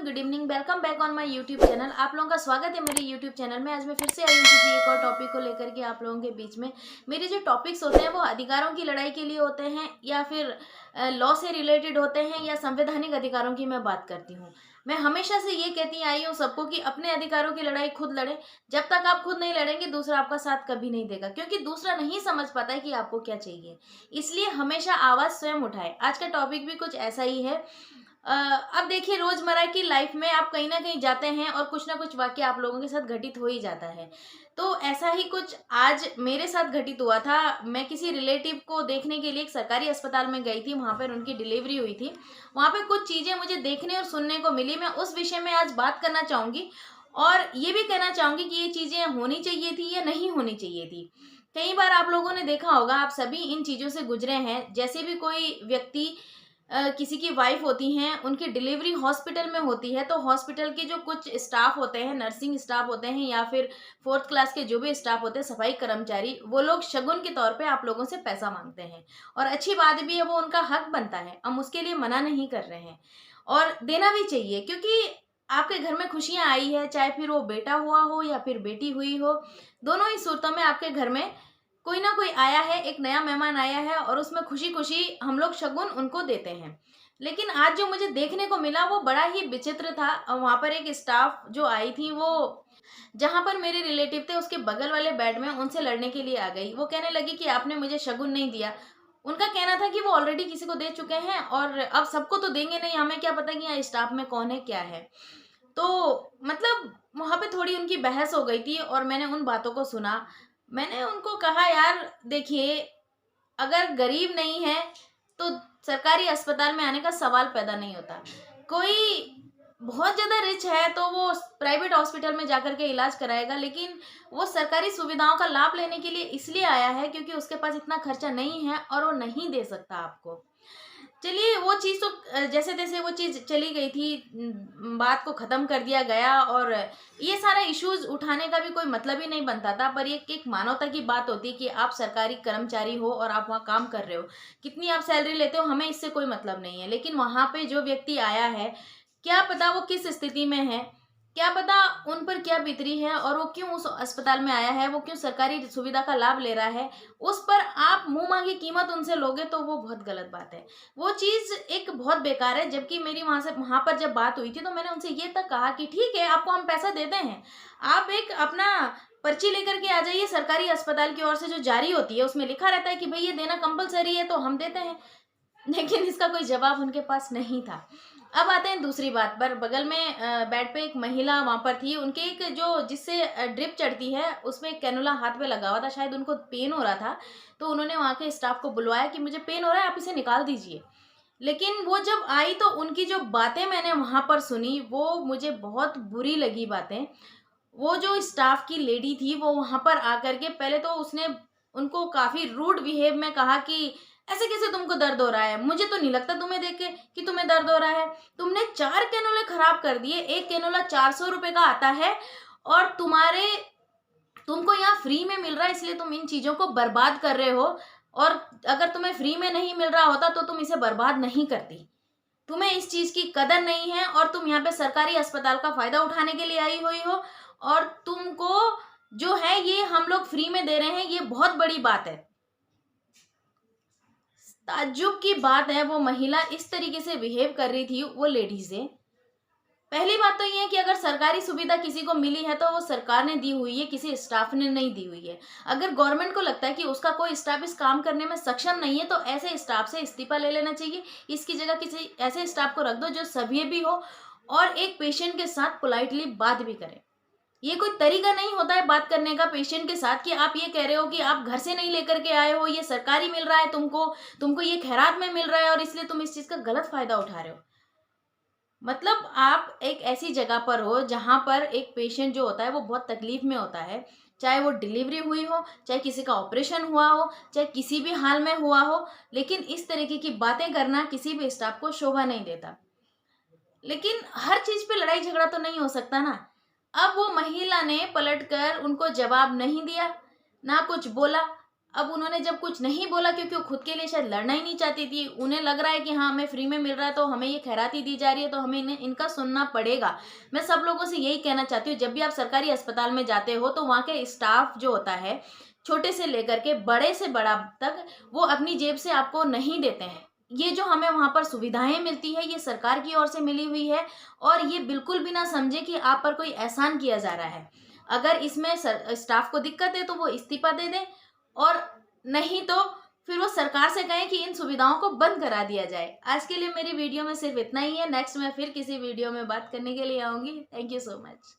Afternoon, good evening, welcome back on my YouTube channel. आप लोगों का स्वागत है मेरे यूट्यूब चैनल में। आज मैं फिर से आई हूँ किसी एक और टॉपिक को लेकर के आप लोगों के बीच में। मेरे जो टॉपिक्स होते हैं वो अधिकारों की लड़ाई के लिए होते हैं या फिर लॉ से रिलेटेड होते हैं या संवैधानिक अधिकारों की मैं बात करती हूँ। मैं हमेशा से ये कहती आई हूँ सबको कि अपने अधिकारों की लड़ाई खुद लड़ें। जब तक आप खुद नहीं लड़ेंगे दूसरा आपका साथ कभी नहीं देगा, क्योंकि दूसरा नहीं समझ पाता है कि आपको क्या चाहिए। इसलिए हमेशा आवाज़ स्वयं उठाएं। आज का टॉपिक भी कुछ ऐसा ही है। अब देखिए, रोजमर्रा की लाइफ में आप कहीं ना कहीं जाते हैं और कुछ ना कुछ वाक्य आप लोगों के साथ घटित हो ही जाता है। तो ऐसा ही कुछ आज मेरे साथ घटित हुआ था। मैं किसी रिलेटिव को देखने के लिए एक सरकारी अस्पताल में गई थी, वहां पर उनकी डिलीवरी हुई थी। वहां पे कुछ चीजें मुझे देखने और सुनने को मिली। मैं उस विषय में आज बात करना चाहूंगी और ये भी कहना चाहूंगी कि ये चीजें होनी चाहिए थी या नहीं होनी चाहिए थी। कई बार आप लोगों ने देखा होगा, आप सभी इन चीजों से गुजरे हैं। जैसे भी कोई व्यक्ति किसी की वाइफ होती हैं, उनकी डिलीवरी हॉस्पिटल में होती है, तो हॉस्पिटल के जो कुछ स्टाफ होते हैं, नर्सिंग स्टाफ होते हैं या फिर फोर्थ क्लास के जो भी स्टाफ होते हैं, सफाई कर्मचारी, वो लोग शगुन के तौर पे आप लोगों से पैसा मांगते हैं। और अच्छी बात भी है, वो उनका हक बनता है, हम उसके लिए मना नहीं कर रहे हैं और देना भी चाहिए, क्योंकि आपके घर में खुशियां आई है, चाहे फिर वो बेटा हुआ हो या फिर बेटी हुई हो। दोनों ही सूरतों में आपके घर में कोई ना कोई आया है, एक नया मेहमान आया है और उसमें खुशी खुशी हम लोग शगुन उनको देते हैं। लेकिन आज जो मुझे देखने को मिला वो बड़ा ही विचित्र था। वहां पर एक स्टाफ जो आई थी, वो जहां पर मेरे रिलेटिव थे उसके बगल वाले बेड में उनसे लड़ने के लिए आ गई। वो कहने लगी कि आपने मुझे शगुन नहीं दिया। उनका कहना था कि वो ऑलरेडी किसी को दे चुके हैं और अब सबको तो देंगे नहीं, हमें क्या पता कि यहाँ स्टाफ में कौन है क्या है। तो मतलब वहां पे थोड़ी उनकी बहस हो गई थी और मैंने उन बातों को सुना। मैंने उनको कहा, यार देखिए, अगर गरीब नहीं है तो सरकारी अस्पताल में आने का सवाल पैदा नहीं होता। कोई बहुत ज़्यादा रिच है तो वो प्राइवेट हॉस्पिटल में जाकर के इलाज कराएगा, लेकिन वो सरकारी सुविधाओं का लाभ लेने के लिए इसलिए आया है क्योंकि उसके पास इतना खर्चा नहीं है और वो नहीं दे सकता आपको। चलिए, वो चीज़ तो जैसे तैसे वो चीज़ चली गई थी। बात को ख़त्म कर दिया गया और ये सारा इश्यूज़ उठाने का भी कोई मतलब ही नहीं बनता था। पर ये एक मानवता की बात होती है कि आप सरकारी कर्मचारी हो और आप वहाँ काम कर रहे हो, कितनी आप सैलरी लेते हो हमें इससे कोई मतलब नहीं है। लेकिन वहाँ पे जो व्यक्ति आया है, क्या पता वो किस स्थिति में है, क्या पता उन पर क्या बीत रही है और वो क्यों उस अस्पताल में आया है, वो क्यों सरकारी सुविधा का लाभ ले रहा है, उस पर आप मुंह मांगी कीमत उनसे लोगे तो वो बहुत गलत बात है। वो चीज़ एक बहुत बेकार है। जबकि मेरी वहाँ पर जब बात हुई थी तो मैंने उनसे ये तक कहा कि ठीक है, आपको हम पैसा देते हैं, आप एक अपना पर्ची लेकर के आ जाइए। सरकारी अस्पताल की ओर से जो जारी होती है उसमें लिखा रहता है कि भाई ये देना कंपलसरी है, तो हम देते हैं। लेकिन इसका कोई जवाब उनके पास नहीं था। अब आते हैं दूसरी बात पर। बगल में बेड पे एक महिला वहाँ पर थी, उनके एक जो जिससे ड्रिप चढ़ती है उसमें एक कैनुला हाथ पे लगा हुआ था, शायद उनको पेन हो रहा था। तो उन्होंने वहाँ के स्टाफ को बुलवाया कि मुझे पेन हो रहा है, आप इसे निकाल दीजिए। लेकिन वो जब आई तो उनकी जो बातें मैंने वहाँ पर सुनी वो मुझे बहुत बुरी लगी बातें। वो जो स्टाफ की लेडी थी वो वहाँ पर आकर के पहले तो उसने उनको काफ़ी रूड बिहेव में कहा कि ऐसे कैसे तुमको दर्द हो रहा है? मुझे तो नहीं लगता तुम्हें देख के कि तुम्हें दर्द हो रहा है। तुमने 4 कैनोले खराब कर दिए, 1 कैनोला 400 रुपए का आता है और तुमको यहाँ फ्री में मिल रहा है, इसलिए तुम इन चीज़ों को बर्बाद कर रहे हो। और अगर तुम्हें फ्री में नहीं मिल रहा होता तो तुम इसे बर्बाद नहीं करती। तुम्हें इस चीज़ की कदर नहीं है और तुम यहाँ पे सरकारी अस्पताल का फ़ायदा उठाने के लिए आई हुई हो और तुमको जो है ये हम लोग फ्री में दे रहे हैं, ये बहुत बड़ी बात है। ताज्जुब की बात है, वो महिला इस तरीके से बिहेव कर रही थी वो लेडी से। पहली बात तो ये है कि अगर सरकारी सुविधा किसी को मिली है तो वो सरकार ने दी हुई है, किसी स्टाफ ने नहीं दी हुई है। अगर गवर्नमेंट को लगता है कि उसका कोई स्टाफ इस काम करने में सक्षम नहीं है तो ऐसे स्टाफ से इस्तीफा ले लेना चाहिए। इसकी जगह किसी ऐसे स्टाफ को रख दो जो सभ्य भी हो और एक पेशेंट के साथ पोलाइटली बात भी करे। ये कोई तरीका नहीं होता है बात करने का पेशेंट के साथ कि आप ये कह रहे हो कि आप घर से नहीं लेकर के आए हो, ये सरकारी मिल रहा है तुमको, तुमको ये खैरात में मिल रहा है और इसलिए तुम इस चीज़ का गलत फ़ायदा उठा रहे हो। मतलब आप एक ऐसी जगह पर हो जहाँ पर एक पेशेंट जो होता है वो बहुत तकलीफ में होता है, चाहे वो डिलीवरी हुई हो, चाहे किसी का ऑपरेशन हुआ हो, चाहे किसी भी हाल में हुआ हो। लेकिन इस तरीके की बातें करना किसी भी स्टाफ को शोभा नहीं देता। लेकिन हर चीज़ पे लड़ाई झगड़ा तो नहीं हो सकता ना। अब वो महिला ने पलटकर उनको जवाब नहीं दिया, ना कुछ बोला। अब उन्होंने जब कुछ नहीं बोला, क्योंकि वो खुद के लिए शायद लड़ना ही नहीं चाहती थी, उन्हें लग रहा है कि हाँ हमें फ्री में मिल रहा है तो हमें ये खैराती दी जा रही है तो हमें इनका सुनना पड़ेगा। मैं सब लोगों से यही कहना चाहती हूँ, जब भी आप सरकारी अस्पताल में जाते हो तो वहाँ के स्टाफ जो होता है, छोटे से लेकर के बड़े से बड़ा तक, वो अपनी जेब से आपको नहीं देते हैं। ये जो हमें वहाँ पर सुविधाएं मिलती है, ये सरकार की ओर से मिली हुई है, और ये बिल्कुल भी ना समझे कि आप पर कोई एहसान किया जा रहा है। अगर इसमें स्टाफ को दिक्कत है तो वो इस्तीफा दे दें, और नहीं तो फिर वो सरकार से कहें कि इन सुविधाओं को बंद करा दिया जाए। आज के लिए मेरी वीडियो में सिर्फ इतना ही है। नेक्स्ट मैं फिर किसी वीडियो में बात करने के लिए आऊँगी। Thank you so much.